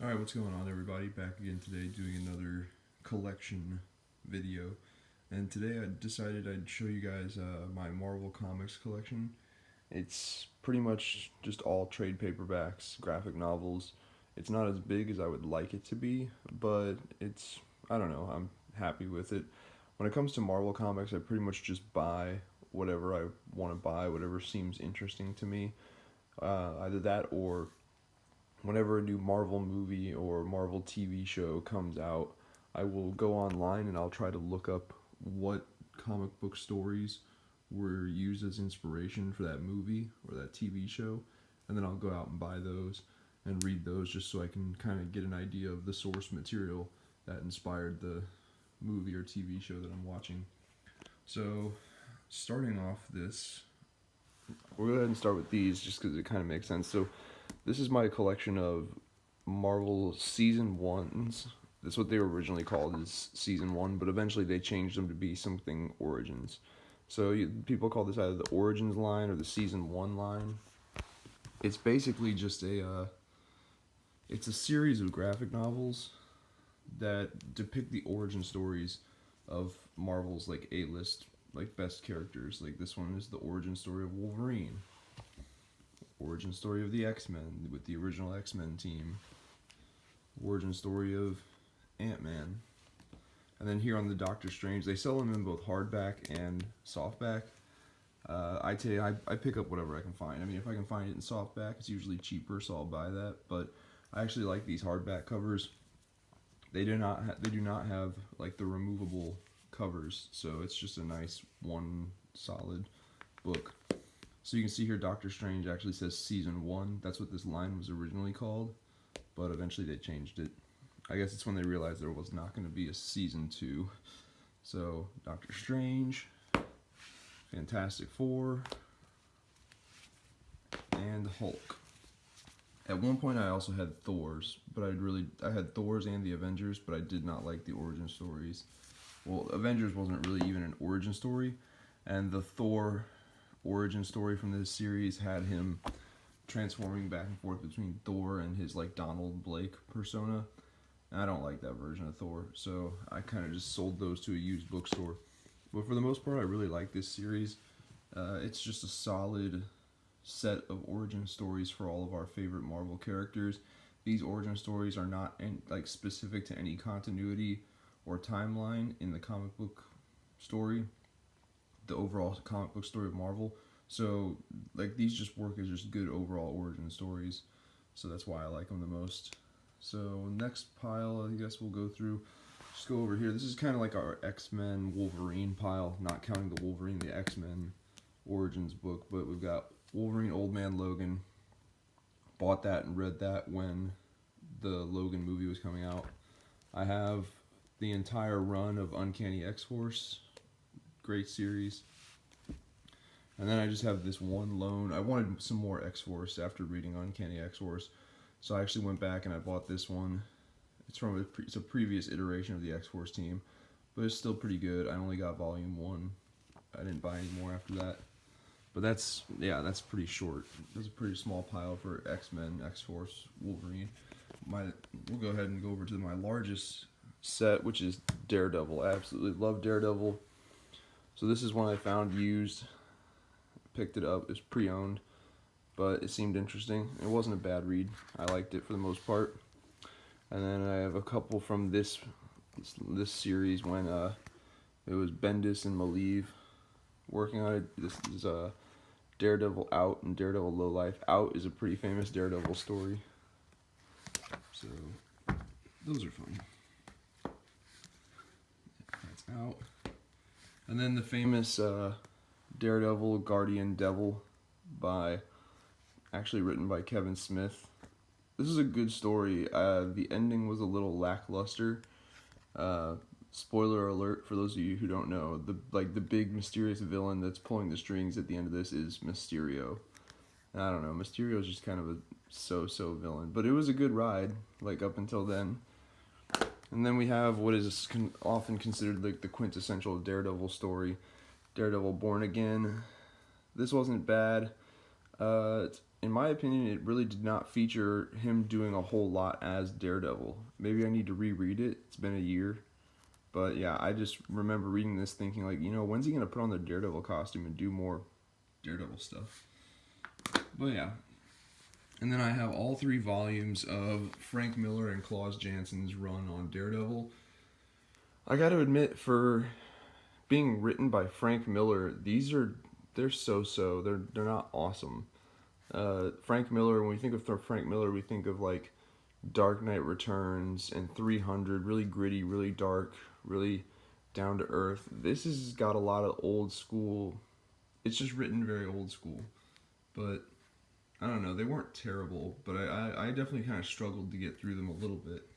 Alright, what's going on, everybody? Back again today doing another collection video. And today I decided I'd show you guys my Marvel Comics collection. It's pretty much just all trade paperbacks, graphic novels. It's not as big as I would like it to be, but I don't know, I'm happy with it. When it comes to Marvel Comics, I pretty much just buy whatever I want to buy, whatever seems interesting to me. Either that or whenever a new Marvel movie or Marvel TV show comes out, I will go online and I'll try to look up what comic book stories were used as inspiration for that movie or that TV show, and then I'll go out and buy those and read those just so I can kind of get an idea of the source material that inspired the movie or TV show that I'm watching. So, starting off this, we'll go ahead and start with these just because it kind of makes sense. So, this is my collection of Marvel Season 1s. That's what they were originally called, is Season 1, but eventually they changed them to be something Origins. So people call this either the Origins line or the Season 1 line. It's basically just it's a series of graphic novels that depict the origin stories of Marvel's like A-list, like best characters. Like this one is the origin story of Wolverine. Origin story of the X-Men with the original X-Men team. Origin story of Ant-Man. And then here on the Doctor Strange, they sell them in both hardback and softback. I tell you, I pick up whatever I can find. I mean, if I can find it in softback, it's usually cheaper, so I'll buy that. But I actually like these hardback covers. They do not have like the removable covers, so it's just a nice one solid book. So you can see here Doctor Strange actually says Season 1. That's what this line was originally called, but eventually they changed it. I guess it's when they realized there was not going to be a Season 2. So, Doctor Strange, Fantastic Four, and Hulk. At one point I also had Thor's, but I had Thor's and the Avengers, but I did not like the origin stories. Well, Avengers wasn't really even an origin story, and the Thor origin story from this series had him transforming back and forth between Thor and his like Donald Blake persona, and I don't like that version of Thor, so I kind of just sold those to a used bookstore. But for the most part, I really like this series. It's just a solid set of origin stories for all of our favorite Marvel characters. These origin stories are not like specific to any continuity or timeline in the comic book story, the overall comic book story of Marvel. So like these just work as just good overall origin stories. So that's why I like them the most. So next pile, I guess we'll go through. Just go over here. This is kind of like our X-Men Wolverine pile, not counting the Wolverine the X-Men Origins book, but we've got Wolverine Old Man Logan. Bought that and read that when the Logan movie was coming out. I have the entire run of Uncanny X-Force. Great series. And then I just have this one lone. I wanted some more X-Force after reading Uncanny X-Force, so I actually went back and I bought this one. It's a previous iteration of the X-Force team, but it's still pretty good. I only got volume 1. I didn't buy any more after that. But that's pretty short. That's a pretty small pile for X-Men, X-Force, Wolverine. We'll go ahead and go over to my largest set, which is Daredevil. I absolutely love Daredevil. So this is one I found used. Picked it up. It was pre-owned, but it seemed interesting. It wasn't a bad read. I liked it for the most part. And then I have a couple from this series when it was Bendis and Malieve working on it. This is Daredevil Out and Daredevil Low Life. Out is a pretty famous Daredevil story. So those are fun. That's Out. And then the famous Daredevil Guardian Devil actually written by Kevin Smith. This is a good story. The ending was a little lackluster. Spoiler alert for those of you who don't know. The big mysterious villain that's pulling the strings at the end of this is Mysterio. And I don't know, Mysterio is just kind of a so-so villain, but it was a good ride, like up until then. And then we have what is often considered like the quintessential Daredevil story, Daredevil Born Again. This wasn't bad. It's in my opinion, it really did not feature him doing a whole lot as Daredevil. Maybe I need to reread it. It's been a year. But yeah, I just remember reading this thinking, like, when's he going to put on the Daredevil costume and do more Daredevil stuff? But yeah. And then I have all 3 volumes of Frank Miller and Klaus Jansson's run on Daredevil. I got to admit, for being written by Frank Miller, they're so-so. They're not awesome. Frank Miller, when we think of Frank Miller, we think of like Dark Knight Returns and 300, really gritty, really dark, really down to earth. This has got a lot of old school. It's just written very old school, but I don't know. They weren't terrible, but I definitely kind of struggled to get through them a little bit.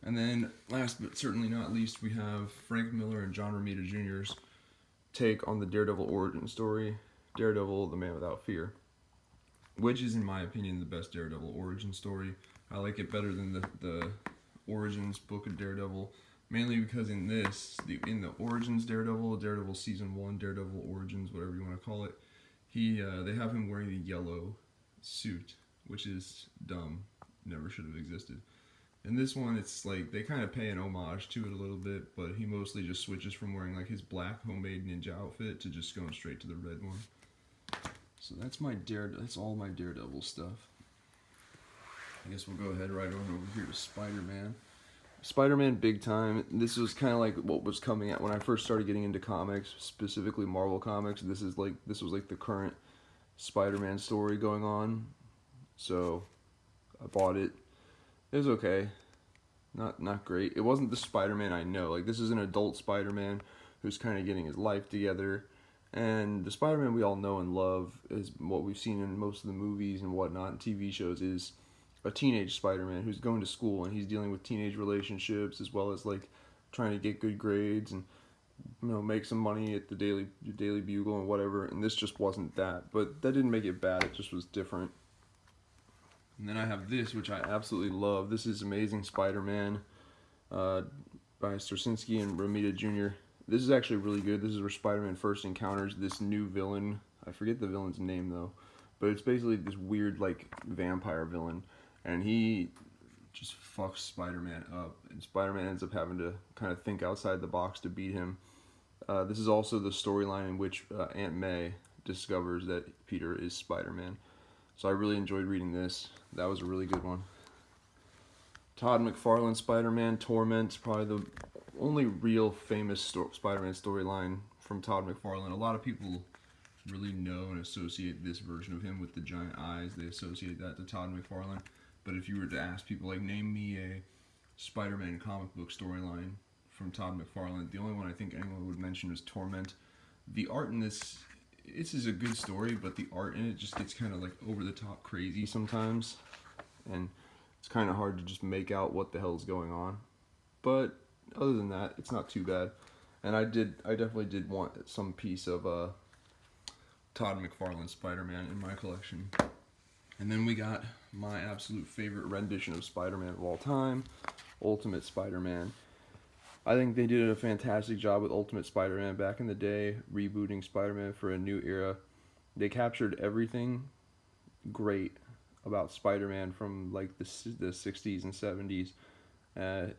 And then, last but certainly not least, we have Frank Miller and John Romita Jr.'s take on the Daredevil origin story, Daredevil, the Man Without Fear, which is, in my opinion, the best Daredevil origin story. I like it better than the Origins book of Daredevil, mainly because in the Origins Daredevil Season 1, Daredevil Origins, whatever you want to call it, they have him wearing the yellow suit, which is dumb, never should have existed. In this one, it's like they kind of pay an homage to it a little bit, but he mostly just switches from wearing like his black homemade ninja outfit to just going straight to the red one. So that's all my Daredevil stuff. I guess we'll go ahead right over here to Spider-Man. Spider-Man big time. This was kind of like what was coming out when I first started getting into comics, specifically Marvel comics. This was like the current Spider-Man story going on. So I bought it. It was okay. Not great. It wasn't the Spider-Man I know. Like, this is an adult Spider-Man who's kind of getting his life together. And the Spider-Man we all know and love is what we've seen in most of the movies and whatnot and TV shows is a teenage Spider-Man who's going to school and he's dealing with teenage relationships as well as like trying to get good grades and make some money at the Daily Bugle and whatever. And this just wasn't that, but that didn't make it bad. It just was different. And then I have this, which I absolutely love. This is Amazing Spider-Man by Straczynski and Romita Jr. This is actually really good. This is where Spider-Man first encounters this new villain. I forget the villain's name, though. But it's basically this weird, like, vampire villain. And he just fucks Spider-Man up. And Spider-Man ends up having to kind of think outside the box to beat him. This is also the storyline in which Aunt May discovers that Peter is Spider-Man. So I really enjoyed reading this. That was a really good one. Todd McFarlane Spider-Man Torment, probably the only real famous Spider-Man storyline from Todd McFarlane. A lot of people really know and associate this version of him with the giant eyes. They associate that to Todd McFarlane. But if you were to ask people, like, name me a Spider-Man comic book storyline from Todd McFarlane, the only one I think anyone would mention is Torment. The art in this is a good story, but the art in it just gets kind of like over the top crazy sometimes, and it's kind of hard to just make out what the hell's going on. But other than that, it's not too bad. And I definitely did want some piece of Todd McFarlane Spider-Man in my collection. And then we got my absolute favorite rendition of Spider-Man of all time, Ultimate Spider-Man. I think they did a fantastic job with Ultimate Spider-Man back in the day, rebooting Spider-Man for a new era. They captured everything great about Spider-Man from like the 60s and 70s,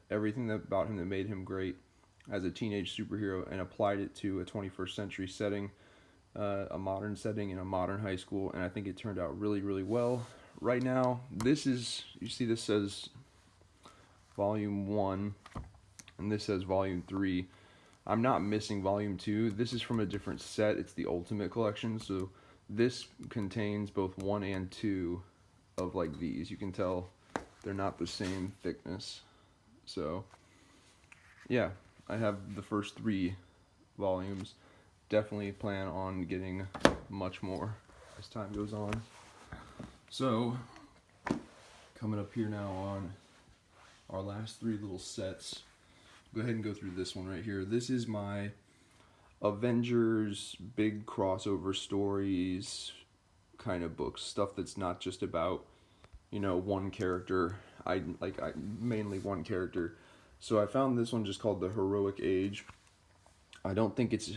everything about him that made him great as a teenage superhero, and applied it to a 21st century setting, a modern setting in a modern high school, and I think it turned out really, really well. Right now, you see this says Volume 1, and this says Volume 3. I'm not missing Volume 2. This is from a different set. It's the Ultimate Collection, so this contains both 1 and 2 of like these. You can tell they're not the same thickness. So, yeah, I have the first 3 volumes. Definitely plan on getting much more as time goes on. So, coming up here now on our last 3 little sets. Go ahead and go through this one right here. This is my Avengers big crossover stories kind of books. Stuff that's not just about, one character. Mainly one character. So I found this one just called The Heroic Age. I think it's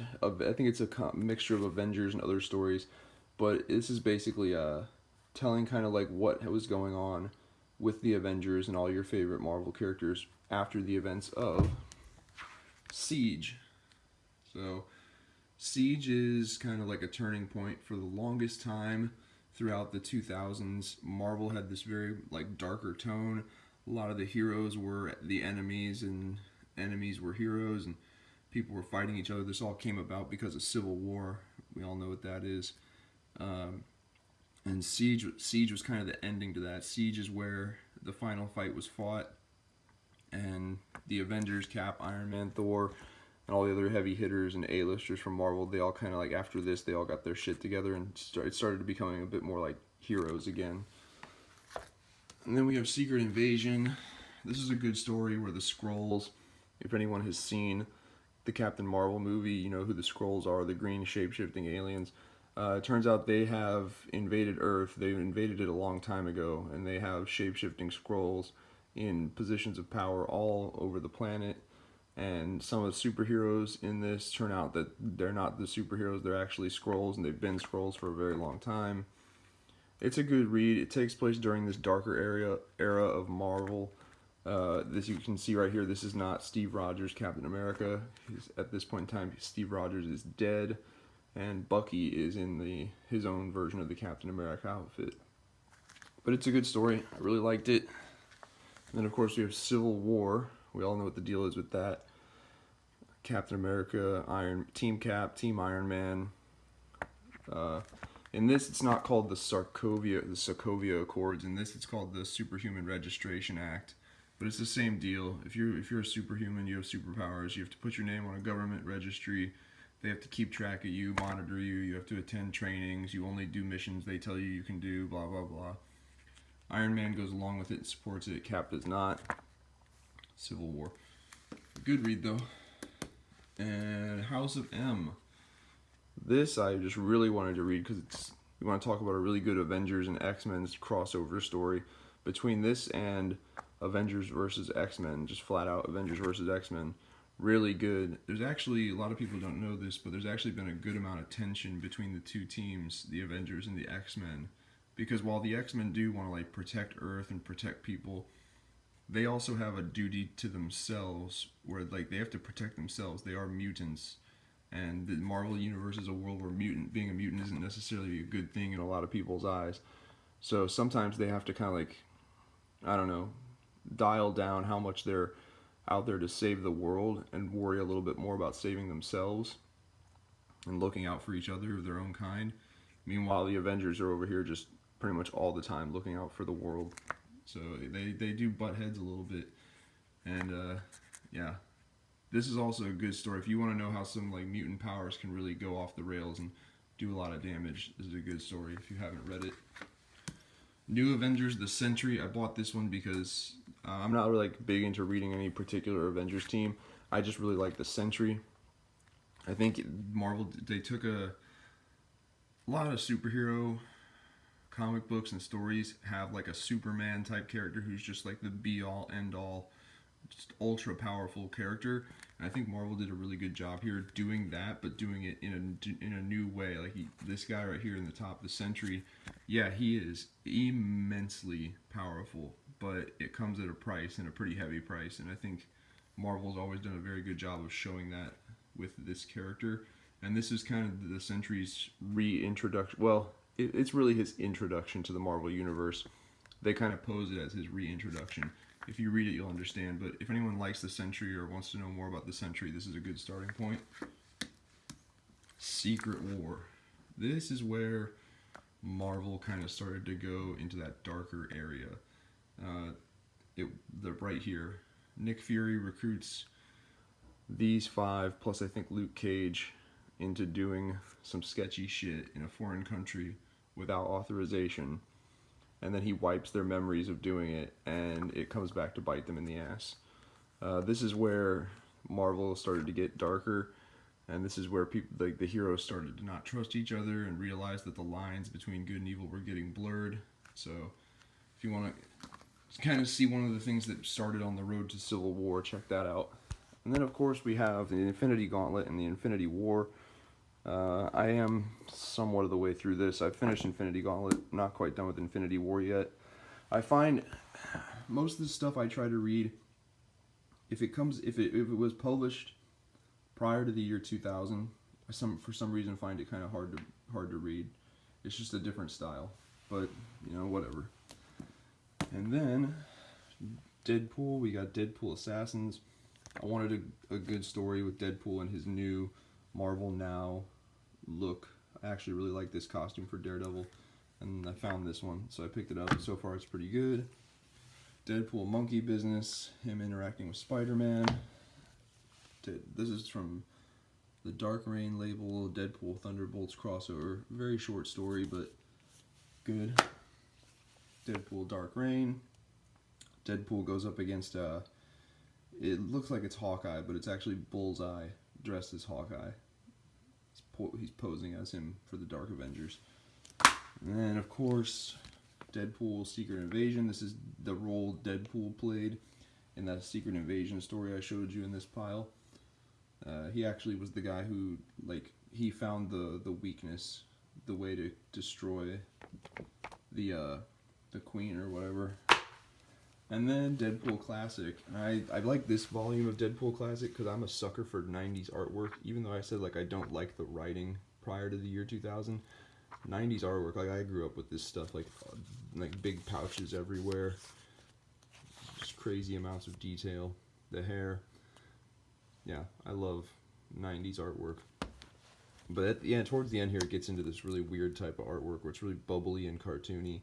a mixture of Avengers and other stories, but this is basically telling kind of like what was going on with the Avengers and all your favorite Marvel characters after the events of Siege. So, Siege is kind of like a turning point. For the longest time throughout the 2000s, Marvel had this very like darker tone. A lot of the heroes were the enemies and enemies were heroes, and people were fighting each other. This all came about because of Civil War. We all know what that is. And Siege was kind of the ending to that. Siege is where the final fight was fought, and the Avengers, Cap, Iron Man, Thor, and all the other heavy hitters and A-listers from Marvel, they all kind of like, after this, they all got their shit together and it started becoming a bit more like heroes again. And then we have Secret Invasion. This is a good story where the Skrulls, if anyone has seen the Captain Marvel movie, you know who the Skrulls are, the green shape-shifting aliens. It turns out they have invaded Earth. They invaded it a long time ago, and they have shape-shifting Skrulls in positions of power all over the planet. And some of the superheroes in this turn out that they're not the superheroes, they're actually Skrulls, and they've been Skrulls for a very long time. It's a good read. It takes place during this darker era of Marvel. This you can see right here. This is not Steve Rogers, Captain America. At this point in time, Steve Rogers is dead, and Bucky is in his own version of the Captain America outfit. But it's a good story. I really liked it. And then of course we have Civil War. We all know what the deal is with that. Captain America, Team Cap, Team Iron Man. In this, it's not called the Sokovia Accords. In this, it's called the Superhuman Registration Act. But it's the same deal. If you're a superhuman, you have superpowers. You have to put your name on a government registry. They have to keep track of you, monitor you. You have to attend trainings. You only do missions they tell you can do. Blah blah blah. Iron Man goes along with it and supports it. Cap does not. Civil War. Good read though. And House of M. This I just really wanted to read because we want to talk about a really good Avengers and X-Men's crossover story. Between this and Avengers versus X-Men, just flat out Avengers versus X-Men, really good. There's actually, a lot of people don't know this, but there's actually been a good amount of tension between the two teams, the Avengers and the X-Men. Because while the X-Men do want to like protect Earth and protect people, they also have a duty to themselves where like they have to protect themselves. They are mutants, and the Marvel universe is a world where being a mutant isn't necessarily a good thing in a lot of people's eyes. So sometimes they have to kind of like, I don't know, dial down how much they're out there to save the world and worry a little bit more about saving themselves and looking out for each other of their own kind. Meanwhile, the Avengers are over here just pretty much all the time looking out for the world. So they do butt heads a little bit. And yeah, this is also a good story. If you want to know how some like mutant powers can really go off the rails and do a lot of damage, this is a good story if you haven't read it. New Avengers, The Sentry. I bought this one because I'm not really like big into reading any particular Avengers team. I just really like The Sentry. I think Marvel, they took a lot of superhero comic books and stories have like a Superman type character who's just like the be all end all, just ultra powerful character. And I think Marvel did a really good job here doing that, but doing it in a new way. Like this guy right here in the top, the Sentry, yeah, he is immensely powerful, but it comes at a price, and a pretty heavy price. And I think Marvel's always done a very good job of showing that with this character. And this is kind of the Sentry's reintroduction. Well, it's really his introduction to the Marvel Universe. They kind of pose it as his reintroduction. If you read it, you'll understand. But if anyone likes the Sentry or wants to know more about the Sentry, this is a good starting point. Secret War. This is where Marvel kind of started to go into that darker area. They're right here. Nick Fury recruits these five, plus I think Luke Cage, into doing some sketchy shit in a foreign country without authorization, and then he wipes their memories of doing it, and it comes back to bite them in the ass. This is where Marvel started to get darker, and this is where people, like the heroes, started to not trust each other and realize that the lines between good and evil were getting blurred. So if you want to kind of see one of the things that started on the road to Civil War, check that out. And then of course we have the Infinity Gauntlet and the Infinity War. I am somewhat of the way through this. I've finished Infinity Gauntlet, not quite done with Infinity War yet. I find most of the stuff I try to read, if it was published prior to the year 2000, for some reason find it kind of hard to read. It's just a different style, but you know, whatever. And then Deadpool, we got Deadpool Assassins. I wanted a good story with Deadpool and his new Marvel Now look. I actually really like this costume for Daredevil, and I found this one, so I picked it up. So far, it's pretty good. Deadpool Monkey Business, him interacting with Spider-Man. This is from the Dark Reign label, Deadpool Thunderbolts crossover. Very short story, but good. Deadpool Dark Reign. Deadpool goes up against, it looks like it's Hawkeye, but it's actually Bullseye dressed as Hawkeye. He's posing as him for the Dark Avengers. And then, of course, Deadpool Secret Invasion. This is the role Deadpool played in that Secret Invasion story I showed you in this pile. He actually was the guy who, he found the weakness, the way to destroy the Queen or whatever. And then Deadpool Classic. I like this volume of Deadpool Classic because I'm a sucker for 90s artwork. Even though I said I don't like the writing prior to the year 2000, 90s artwork. I grew up with this stuff, like big pouches everywhere, just crazy amounts of detail. The hair. Yeah, I love 90s artwork. But towards the end here, it gets into this really weird type of artwork where it's really bubbly and cartoony,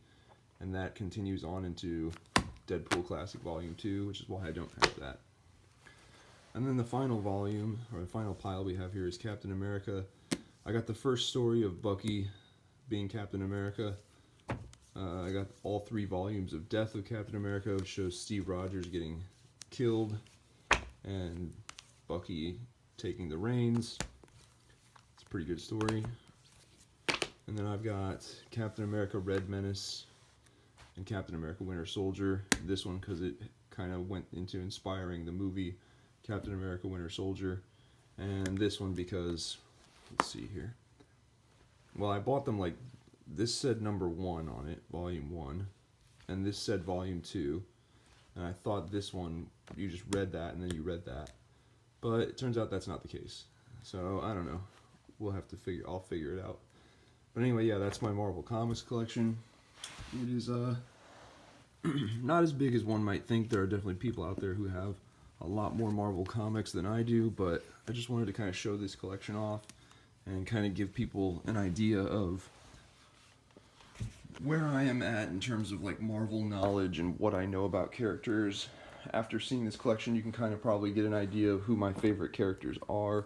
and that continues on into Deadpool Classic Volume 2, which is why I don't have that. And then the final volume, or the final pile we have here, is Captain America. I got the first story of Bucky being Captain America. I got all 3 volumes of Death of Captain America, which shows Steve Rogers getting killed and Bucky taking the reins. It's a pretty good story. And then I've got Captain America Red Menace and Captain America Winter Soldier. This one because it kind of went into inspiring the movie Captain America Winter Soldier. And this one because, let's see here. Well, I bought them this said number 1 on it, volume 1, and this said volume 2. And I thought this one, you just read that and then you read that. But it turns out that's not the case. So, I don't know. I'll figure it out. But anyway, yeah, that's my Marvel Comics collection. It is not as big as one might think. There are definitely people out there who have a lot more Marvel Comics than I do, but I just wanted to kind of show this collection off and kind of give people an idea of where I am at in terms of Marvel knowledge and what I know about characters. After seeing this collection, you can kind of probably get an idea of who my favorite characters are.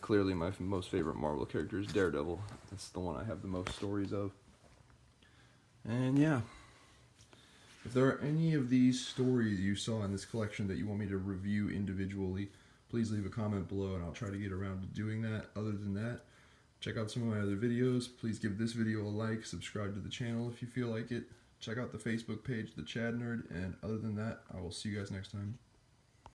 Clearly my most favorite Marvel character is Daredevil. That's the one I have the most stories of. And yeah, if there are any of these stories you saw in this collection that you want me to review individually, please leave a comment below and I'll try to get around to doing that. Other than that, check out some of my other videos. Please give this video a like, subscribe to the channel if you feel like it. Check out the Facebook page, The Chad Nerd, and other than that, I will see you guys next time.